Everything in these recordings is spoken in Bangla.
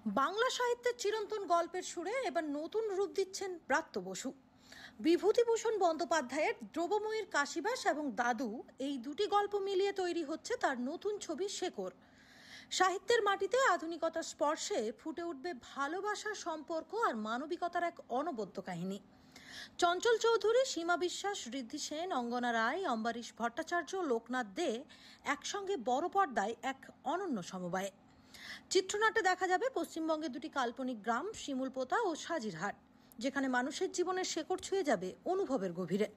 বাংলা সাহিত্যের চিরন্তন গল্পের সুরে এবার নতুন রূপ দিচ্ছেন ব্রাত্য বসু। বিভূতিভূষণ বন্দ্যোপাধ্যায়ের দ্রব্যময়ীর কাশিবাস এবং দাদু, এই দুটি গল্প মিলিয়ে তৈরি হচ্ছে তার নতুন ছবি শেকড়। সাহিত্যের মাটিতে আধুনিকতার স্পর্শে ফুটে উঠবে ভালোবাসার সম্পর্ক আর মানবিকতার এক অনবদ্য কাহিনী। চঞ্চল চৌধুরী, সীমা বিশ্বাস, ঋদ্ধি সেন, অঙ্গনা রায়, অম্বরীশ ভট্টাচার্য, লোকনাথ দে একসঙ্গে বড় পর্দায় এক অনন্য সমবায়ে। চিত্রনাট্যে দেখা যাবে পশ্চিমবঙ্গের দুটি কাল্পনিক গ্রাম, শিমুলপোতা ও সাজিরহাট, যেখানে মানুষের জীবনের শেকড় ছুঁয়ে যাবে অনুভবের গভীরে।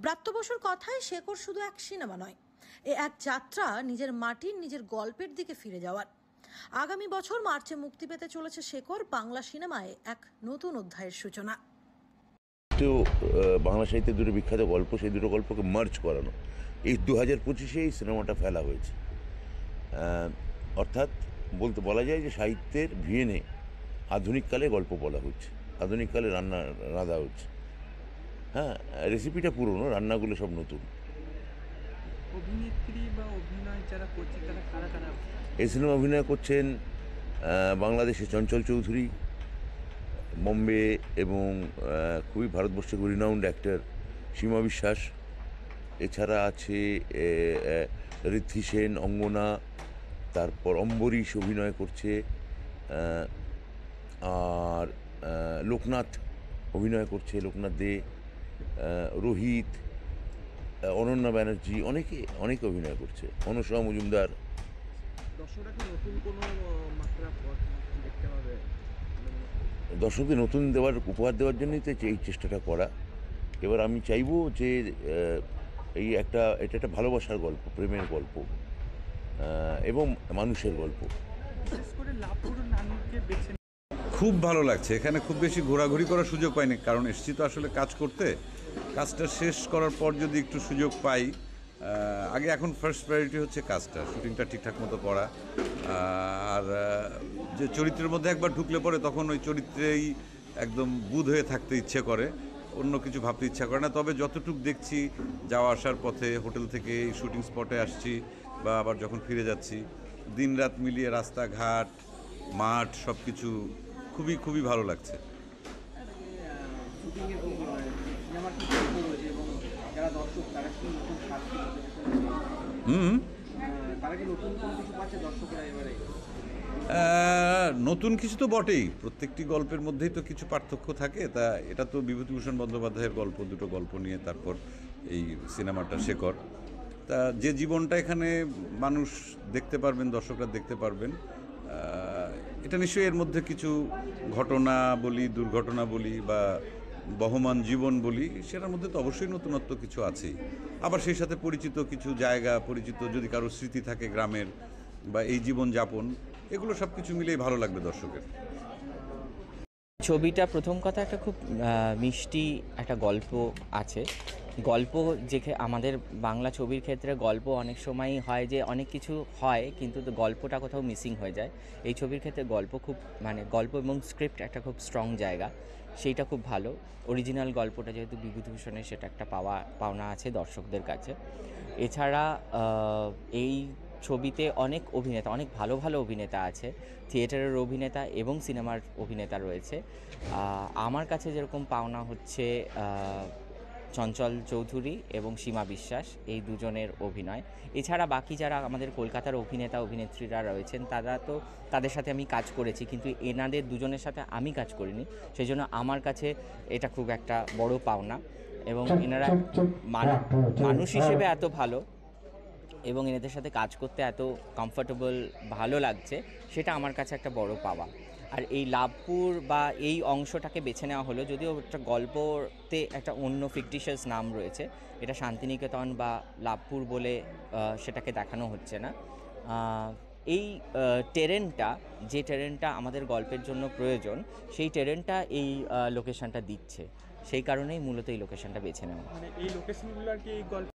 ব্রাত্য বসুর কথায় শেকড় শুধু এক সিনেমা নয়, এ এক যাত্রা নিজের মাটির, নিজের গল্পের দিকে ফিরে যাওয়ার। আগামী বছর মার্চে মুক্তি পেতে চলেছে শেকড়, বাংলা সিনেমায় এক নতুন অধ্যায়ের সূচনা। তো বাংলা সাহিত্যের দুটো বিখ্যাত গল্প, সেই দুটো গল্পকে মার্জ করানো, এই 2025-এ এই সিনেমাটা ফেলা হয়েছে। অর্থাৎ বলা যায় যে সাহিত্যের ভিএনে আধুনিককালে গল্প বলা হচ্ছে, আধুনিককালে রাঁধা হচ্ছে। হ্যাঁ, রেসিপিটা পুরনো, রান্নাগুলো সব নতুন। অভিনেত্রী বা অভিনয় যারা করছে তারা কারা কারা? এই সিনেমা অভিনয় করছেন বাংলাদেশে চঞ্চল চৌধুরী, বম্বে এবং খুবই ভারতবর্ষের রিনাউন্ড অ্যাক্টর সীমা বিশ্বাস। এছাড়া আছে ঋদ্ধি সেন, অঙ্গনা, তারপর অম্বরীশ অভিনয় করছে, আর লোকনাথ অভিনয় করছে, লোকনাথ দে, রোহিত, অনন্যা ব্যানার্জি, অনেকে অভিনয় করছে, অনুষা মজুমদার। দর্শকরা কি নতুন কোনো মাত্রা দেখতে পাবে? দর্শকদের নতুন উপহার দেওয়ার জন্যই তো এই চেষ্টাটা করা। এবার আমি চাইবো যে এটা একটা ভালোবাসার গল্প, প্রেমের গল্প এবং মানুষের গল্প। বিশেষ করে লাভপুর নানুকে বেছে খুব ভালো লাগছে। এখানে খুব বেশি ঘোরাঘুরি করার সুযোগ পাইনি, কারণ এসেছি তো আসলে কাজ করতে। কাজটা শেষ করার পর যদি একটু সুযোগ পাই, আগে এখন ফার্স্ট প্রায়োরিটি হচ্ছে কাজটা, শুটিংটা ঠিকঠাক মতো করা। আর যে চরিত্রের মধ্যে একবার ঢুকলে পরে তখন ওই চরিত্রেই একদম বুঁদ হয়ে থাকতে ইচ্ছে করে, অন্য কিছু ভাবতে ইচ্ছা করে না। তবে যতটুকু দেখছি, যাওয়া আসার পথে হোটেল থেকে এই শুটিং স্পটে আসছি বা আবার যখন ফিরে যাচ্ছি, দিন রাত মিলিয়ে রাস্তাঘাট, মাঠ, সব কিছু খুবই ভালো লাগছে। নতুন কিছু তো বটেই, প্রত্যেকটি গল্পের মধ্যেই তো কিছু পার্থক্য থাকে। তা এটা তো বিভূতিভূষণ বন্দ্যোপাধ্যায়ের গল্প, দুটো গল্প নিয়ে তারপর এই সিনেমাটা শেকড়। তা যে জীবনটা এখানে মানুষ দেখতে পারবেন, দর্শকরা দেখতে পারবেন, এটা নিশ্চয়ই এর মধ্যে কিছু ঘটনা বলি, দুর্ঘটনা বলি বা বহমান জীবন বলি, সেটার মধ্যে তো অবশ্যই নতুনত্ব কিছু আছেই। আবার সেই সাথে পরিচিত কিছু জায়গা, পরিচিত যদি কারো স্মৃতি থাকে গ্রামের বা এই জীবনযাপন, এগুলো সব কিছু মিলেই ভালো লাগবে দর্শকের। ছবিটা প্রথম কথা একটা খুব মিষ্টি একটা গল্প আছে। গল্প আমাদের বাংলা ছবির ক্ষেত্রে গল্প অনেক সময়ই হয় যে অনেক কিছু হয় কিন্তু গল্পটা কোথাও মিসিং হয়ে যায়। এই ছবির ক্ষেত্রে গল্প গল্প এবং স্ক্রিপ্ট একটা খুব স্ট্রং জায়গা, সেইটা খুব ভালো। অরিজিনাল গল্পটা যেহেতু বিভূতিভূষণের, সেটা একটা পাওনা আছে দর্শকদের কাছে। এছাড়া এই ছবিতে অনেক ভালো অভিনেতা আছে, থিয়েটারের অভিনেতা এবং সিনেমার অভিনেতা রয়েছে। আমার কাছে যেরকম পাওনা হচ্ছে চঞ্চল চৌধুরী এবং সীমা বিশ্বাস, এই দুজনের অভিনয়। এছাড়া বাকি যারা আমাদের কলকাতার অভিনেতা অভিনেত্রীরা রয়েছেন, তাদের সাথে আমি কাজ করেছি, কিন্তু এনাদের দুজনের সাথে আমি কাজ করিনি। সেই জন্য আমার কাছে এটা খুব একটা বড় পাওনা। এবং এনারা মানুষ হিসেবে এত ভালো এবং এনাদের সাথে কাজ করতে এত কমফর্টেবল, ভালো লাগছে, সেটা আমার কাছে একটা বড় পাওয়া। আর এই লাভপুর বা এই অংশটাকে বেছে নেওয়া হলো, যদিও একটা গল্পতে একটা অন্য ফিকটিশিয়াস নাম রয়েছে, এটা শান্তিনিকেতন বা লাভপুর বলে সেটাকে দেখানো হচ্ছে না। এই যে টেরেনটা আমাদের গল্পের জন্য প্রয়োজন, সেই টেরেনটা এই লোকেশনটা দিচ্ছে, সেই কারণেই মূলত এই লোকেশনটা বেছে নেওয়া। মানে এই লোকেশনগুলো আর কি এই গল্প